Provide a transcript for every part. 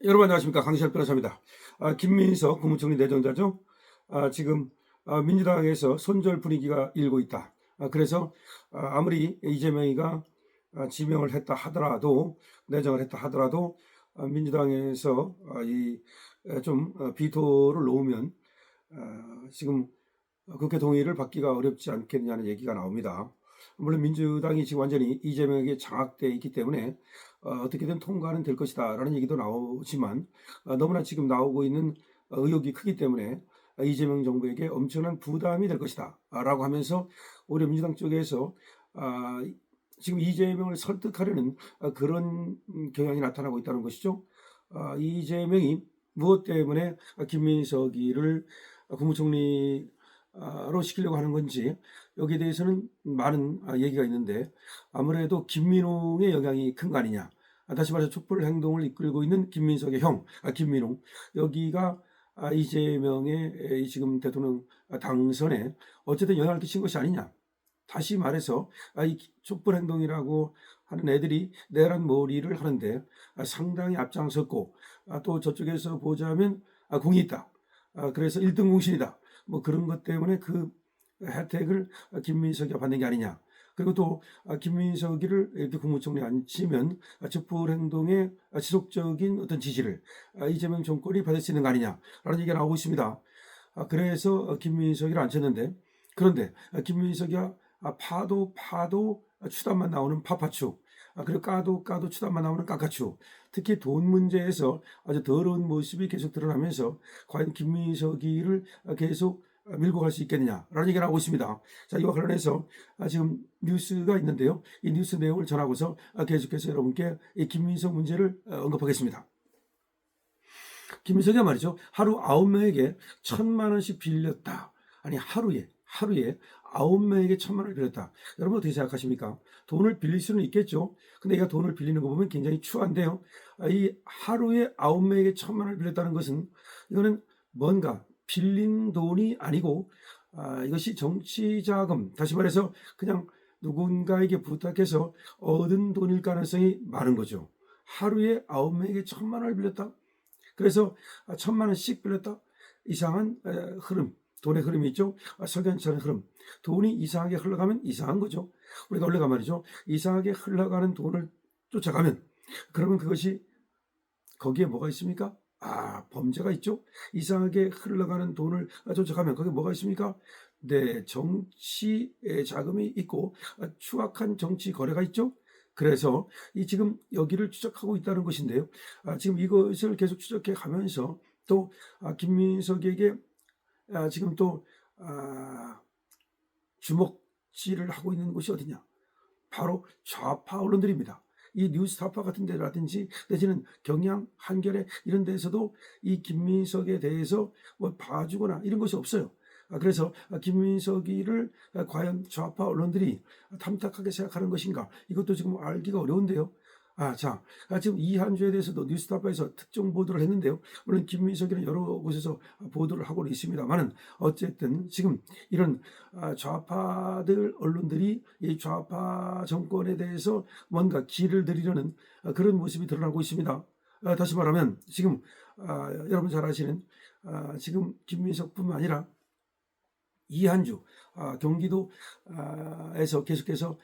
여러분 안녕하십니까. 강시열 변호사입니다. 김민석 국무총리 내정자죠. 지금 민주당에서 손절 분위기가 일고 있다. 그래서 아무리 이재명이가 지명을 했다 하더라도, 내정을 했다 하더라도 민주당에서 좀 비토를 놓으면 지금 국회 동의를 받기가 어렵지 않겠냐는 얘기가 나옵니다. 물론 민주당이 지금 완전히 이재명에게 장악되어 있기 때문에 어떻게든 통과는 될 것이다 라는 얘기도 나오지만, 너무나 지금 나오고 있는 의혹이 크기 때문에 이재명 정부에게 엄청난 부담이 될 것이다 라고 하면서 오히려 민주당 쪽에서 지금 이재명을 설득하려는 그런 경향이 나타나고 있다는 것이죠. 이재명이 무엇 때문에 김민석이를 국무총리로 시키려고 하는 건지, 여기에 대해서는 많은 얘기가 있는데, 아무래도 김민웅의 영향이 큰 거 아니냐. 다시 말해서 촛불 행동을 이끌고 있는 김민석의 형, 김민웅. 여기가 이재명의 지금 대통령 당선에 어쨌든 영향을 끼친 것이 아니냐. 다시 말해서 이 촛불 행동이라고 하는 애들이 내란 몰이를 하는데 상당히 앞장섰고, 또 저쪽에서 보자면 공이 있다. 그래서 1등 공신이다. 뭐 그런 것 때문에 그 혜택을 김민석이가 받는 게 아니냐. 그리고 또 김민석이를 이렇게 국무총리에 앉히면 촛불 행동의 지속적인 어떤 지지를 이재명 정권이 받을 수 있는 거 아니냐라는 얘기가 나오고 있습니다. 그래서 김민석이를 앉혔는데, 그런데 김민석이가 파도 추담만 나오는 파파추, 그리고 까도 추담만 나오는 까까추, 특히 돈 문제에서 아주 더러운 모습이 계속 드러나면서 과연 김민석이를 계속 밀고 갈 수 있겠느냐라는 얘기가 나오고 있습니다. 자, 이와 관련해서 지금 뉴스가 있는데요. 이 뉴스 내용을 전하고서 계속해서 여러분께 이 김민석 문제를 언급하겠습니다. 김민석이 말이죠, 하루 9명에게 1,000만 원씩 빌렸다. 아니, 하루에 9명에게 1,000만 원을 빌렸다. 여러분 어떻게 생각하십니까? 돈을 빌릴 수는 있겠죠. 근데 얘가 돈을 빌리는 거 보면 굉장히 추한데요. 이 하루에 9명에게 1,000만 원을 빌렸다는 것은, 이거는 뭔가 빌린 돈이 아니고 이것이 정치자금, 다시 말해서 그냥 누군가에게 부탁해서 얻은 돈일 가능성이 많은 거죠. 하루에 9명에게 1,000만 원을 빌렸다. 그래서 1,000만 원씩 빌렸다. 이상한 흐름, 돈의 흐름이 있죠. 석연치 않은 흐름. 돈이 이상하게 흘러가면 이상한 거죠. 우리가 원래가 말이죠, 이상하게 흘러가는 돈을 쫓아가면, 그러면 그것이, 거기에 뭐가 있습니까? 범죄가 있죠. 이상하게 흘러가는 돈을 쫓아가면 거기에 뭐가 있습니까? 네, 정치의 자금이 있고 추악한 정치 거래가 있죠. 그래서 지금 여기를 추적하고 있다는 것인데요. 지금 이것을 계속 추적해 가면서 또 김민석에게 지금 또 주목질을 하고 있는 곳이 어디냐? 바로 좌파 언론들입니다. 이 뉴스타파 같은 데라든지 내지는 경향, 한겨레 이런 데에서도 이 김민석에 대해서 뭐 봐주거나 이런 것이 없어요. 그래서 김민석이를 과연 좌파 언론들이 탐탁하게 생각하는 것인가, 이것도 지금 알기가 어려운데요. 지금 이한주에 대해서도 뉴스타파에서 특정 보도를 했는데요. 물론 김민석이는 여러 곳에서 보도를 하고는 있습니다만은, 어쨌든 지금 이런 좌파들 언론들이 이 좌파 정권에 대해서 뭔가 기를 들이려는 그런 모습이 드러나고 있습니다. 다시 말하면 지금 여러분 잘 아시는 지금 김민석뿐만 아니라 이한주 경기도에서 계속해서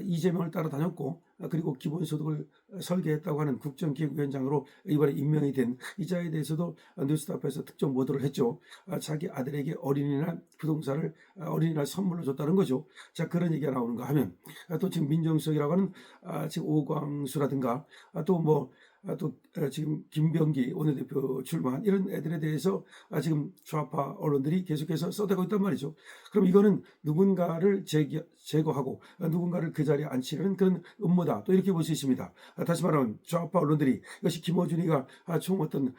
이재명을 따라다녔고, 그리고 기본소득을 설계했다고 하는 국정기획위원장으로 이번에 임명이 된 이자에 대해서도 뉴스타파에서 특정 보도를 했죠. 자기 아들에게 어린이날 부동산을 어린이날 선물로 줬다는 거죠. 자, 그런 얘기가 나오는가 하면, 또 지금 민정수석이라고 하는 지금 오광수라든가 또 지금 김병기 원내대표 출마한 이런 애들에 대해서 지금 좌파 언론들이 계속해서 써대고 있단 말이죠. 그럼 이거는 누군가를 제거하고 누군가를 그 자리에 앉히려는 그런 음모다, 또 이렇게 볼 수 있습니다. 다시 말하면 좌파 언론들이, 이것이 김어준이가 총 어떤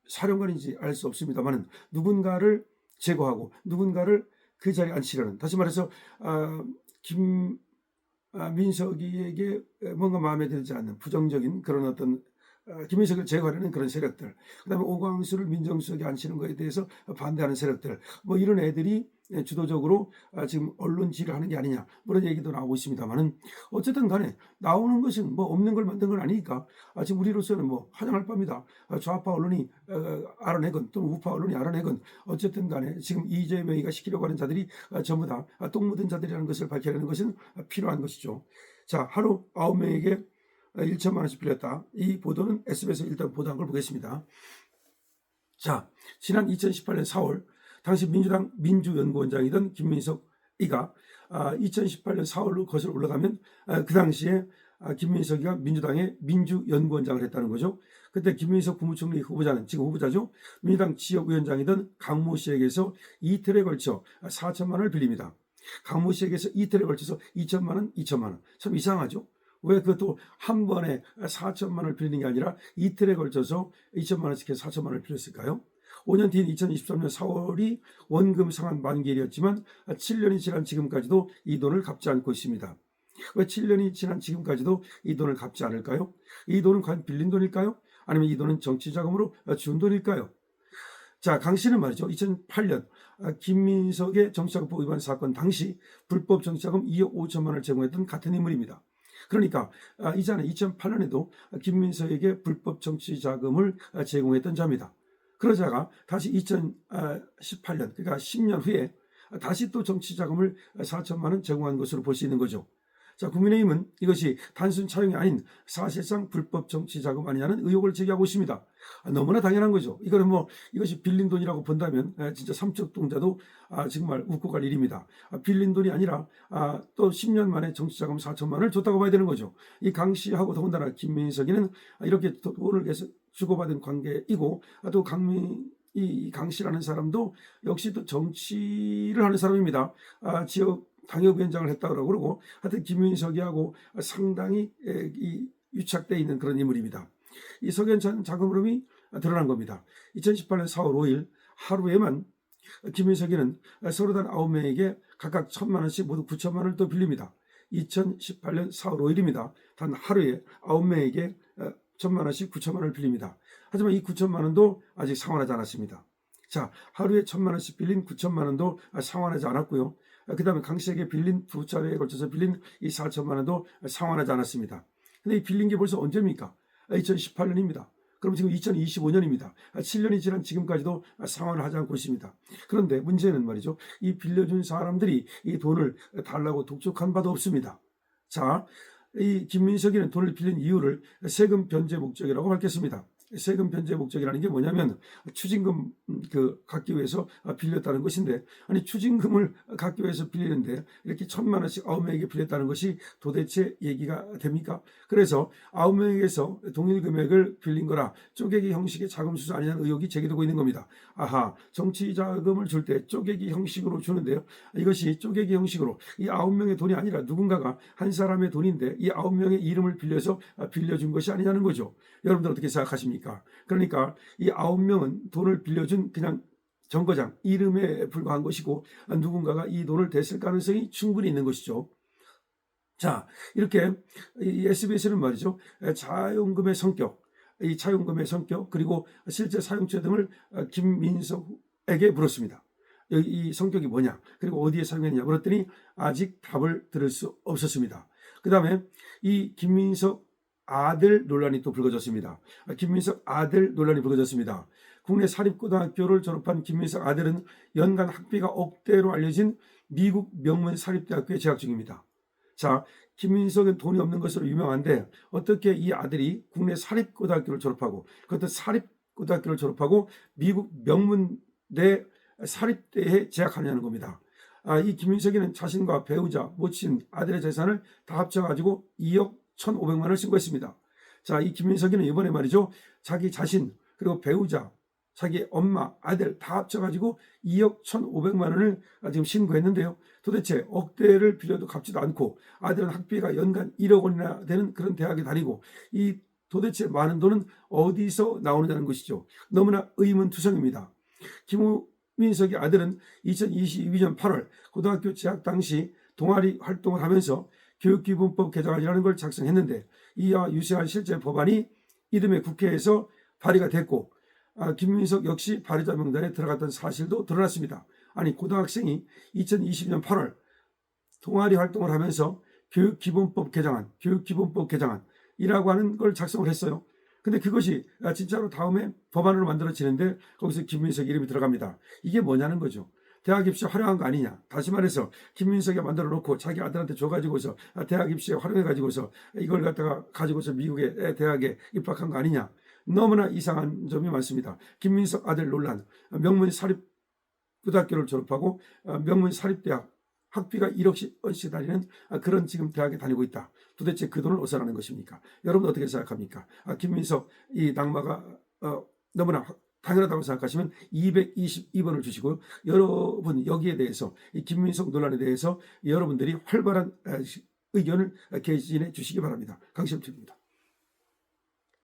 사령관인지 알 수 없습니다만, 누군가를 제거하고 누군가를 그 자리에 앉히려는, 다시 말해서 민석이에게 뭔가 마음에 들지 않는 부정적인 그런 어떤 김민석을 제거하려는 그런 세력들, 그다음에 오광수를 민정수석에 앉히는 것에 대해서 반대하는 세력들, 뭐 이런 애들이 주도적으로 지금 언론 지휘를 하는 게 아니냐, 그런 얘기도 나오고 있습니다만은, 어쨌든 간에 나오는 것은 뭐 없는 걸 만든 건 아니니까 지금 우리로서는 뭐 화장할 바입니다. 좌파 언론이 알아내건 또는 우파 언론이 알아내건 어쨌든 간에 지금 이재명이가 시키려고 하는 자들이 전부 다 똥 묻은 자들이라는 것을 밝혀내는 것은 필요한 것이죠. 자, 하루 9명에게 1천만 원씩 빌렸다. 이 보도는 SBS에서 일단 보도한 걸 보겠습니다. 자, 지난 2018년 4월 당시 민주당 민주연구원장이던 김민석 이가 2018년 4월로 거슬러 올라가면 그 당시에 김민석이가 민주당의 민주연구원장을 했다는 거죠. 그때 김민석 국무총리 후보자는, 지금 후보자죠, 민주당 지역위원장이던 강모 씨에게서 이틀에 걸쳐 4천만 원을 빌립니다. 강모 씨에게서 이틀에 걸쳐서 2천만 원, 2천만 원. 참 이상하죠. 왜 그것도 한 번에 4천만 원을 빌리는 게 아니라 이틀에 걸쳐서 2천만 원씩 해서 4천만 원을 빌렸을까요? 5년 뒤인 2023년 4월이 원금 상환 만기일이었지만 7년이 지난 지금까지도 이 돈을 갚지 않고 있습니다. 왜 7년이 지난 지금까지도 이 돈을 갚지 않을까요? 이 돈은 과연 빌린 돈일까요? 아니면 이 돈은 정치자금으로 준 돈일까요? 자, 강 씨는 말이죠, 2008년 김민석의 정치자금법 위반 사건 당시 불법 정치자금 2억 5천만 원을 제공했던 같은 인물입니다. 그러니까 이전에 2008년에도 김민석에게 불법 정치자금을 제공했던 자입니다. 그러자가 다시 2018년, 그러니까 10년 후에 다시 또 정치자금을 4천만 원 제공한 것으로 볼 수 있는 거죠. 자, 국민의힘은 이것이 단순 차용이 아닌 사실상 불법 정치자금 아니냐는 의혹을 제기하고 있습니다. 너무나 당연한 거죠. 이거는 뭐 이것이 빌린 돈이라고 본다면 진짜 삼척동자도 정말 웃고 갈 일입니다. 빌린 돈이 아니라 또 10년 만에 정치자금 4천만 원을 줬다고 봐야 되는 거죠. 이 강 씨하고 더군다나 김민석이는 이렇게 돈을 계속 주고받은 관계이고, 또 이 강 씨라는 사람도 역시 또 정치를 하는 사람입니다. 지역 당협위원장을 했다고 그러고, 하여튼 김민석이하고 상당히 유착되어 있는 그런 인물입니다. 이 석연찮은 자금 흐름이 드러난 겁니다. 2018년 4월 5일 하루에만 김민석이는 서로 단 9명에게 각각 1천만 원씩 모두 9천만 원을 또 빌립니다. 2018년 4월 5일입니다. 단 하루에 9명에게 1천만 원씩 9천만 원을 빌립니다. 하지만 이 9천만 원도 아직 상환하지 않았습니다. 자, 하루에 1천만 원씩 빌린 9천만 원도 상환하지 않았고요. 그 다음에 강 씨에게 빌린 두 차례에 걸쳐서 빌린 이 4천만 원도 상환하지 않았습니다. 근데 이 빌린 게 벌써 언제입니까? 2018년입니다. 그럼 지금 2025년입니다. 7년이 지난 지금까지도 상환을 하지 않고 있습니다. 그런데 문제는 말이죠, 이 빌려준 사람들이 이 돈을 달라고 독촉한 바도 없습니다. 자, 이 김민석이는 돈을 빌린 이유를 세금 변제 목적이라고 밝혔습니다. 세금 변제 목적이라는 게 뭐냐면 추징금 갚기 위해서 빌렸다는 것인데, 아니 추징금을 갚기 위해서 빌리는데 이렇게 1천만 원씩 9명에게 빌렸다는 것이 도대체 얘기가 됩니까? 그래서 9명에게서 동일 금액을 빌린 거라 쪼개기 형식의 자금 수수 아니냐는 의혹이 제기되고 있는 겁니다. 아하, 정치 자금을 줄 때 쪼개기 형식으로 주는데요, 이것이 쪼개기 형식으로 이 9명의 돈이 아니라 누군가가 한 사람의 돈인데 이 9명의 이름을 빌려서 빌려준 것이 아니냐는 거죠. 여러분들 어떻게 생각하십니까? 그러니까 이 9명은 돈을 빌려준 그냥 정거장 이름에 불과한 것이고, 누군가가 이 돈을 댔을 가능성이 충분히 있는 것이죠. 자, 이렇게 이 SBS는 말이죠, 자용금의 성격, 이 차용금의 성격, 그리고 실제 사용처 등을 김민석에게 물었습니다. 이 성격이 뭐냐, 그리고 어디에 사용했냐 물었더니 아직 답을 들을 수 없었습니다. 그 다음에 이 김민석 아들 논란이 또 불거졌습니다. 김민석 아들 논란이 불거졌습니다. 국내 사립고등학교를 졸업한 김민석 아들은 연간 학비가 억대로 알려진 미국 명문 사립대학교에 재학 중입니다. 자, 김민석은 돈이 없는 것으로 유명한데 어떻게 이 아들이 국내 사립고등학교를 졸업하고, 그것도 사립고등학교를 졸업하고 미국 명문대 사립대에 재학하냐는 겁니다. 이 김민석이는 자신과 배우자, 모친, 아들의 재산을 다 합쳐가지고 2억 1,500만 원을 신고했습니다. 자, 이 김민석이는 이번에 말이죠, 자기 자신, 그리고 배우자, 자기 엄마, 아들 다 합쳐가지고 2억 1,500만 원을 지금 신고했는데요. 도대체 억대를 빌려도 갚지도 않고, 아들은 학비가 연간 1억 원이나 되는 그런 대학에 다니고, 이 도대체 많은 돈은 어디서 나오느냐는 것이죠. 너무나 의문투성입니다. 김민석의 아들은 2022년 8월 고등학교 재학 당시 동아리 활동을 하면서 교육기본법 개정안이라는 걸 작성했는데, 이와 유사한 실제 법안이 이듬해 국회에서 발의가 됐고 김민석 역시 발의자 명단에 들어갔던 사실도 드러났습니다. 아니 고등학생이 2020년 8월 동아리 활동을 하면서 교육기본법 개정안이라고 하는 걸 작성을 했어요. 근데 그것이 진짜로 다음에 법안으로 만들어지는데 거기서 김민석 이름이 들어갑니다. 이게 뭐냐는 거죠. 대학 입시 활용한 거 아니냐. 다시 말해서 김민석이 만들어 놓고 자기 아들한테 줘가지고서 대학 입시에 활용해가지고서 이걸 갖다가 가지고서 미국의 대학에 입학한 거 아니냐. 너무나 이상한 점이 많습니다. 김민석 아들 논란. 명문 사립고등학교를 졸업하고 명문 사립대학 학비가 1억씩 다니는 그런 지금 대학에 다니고 있다. 도대체 그 돈을 어디서 나는 것입니까? 여러분 어떻게 생각합니까? 김민석 이 낙마가 너무나 당연하다고 생각하시면 222번을 주시고 여러분 여기에 대해서 이 김민석 논란에 대해서 여러분들이 활발한 의견을 개진해 주시기 바랍니다. 강시영 TV입니다.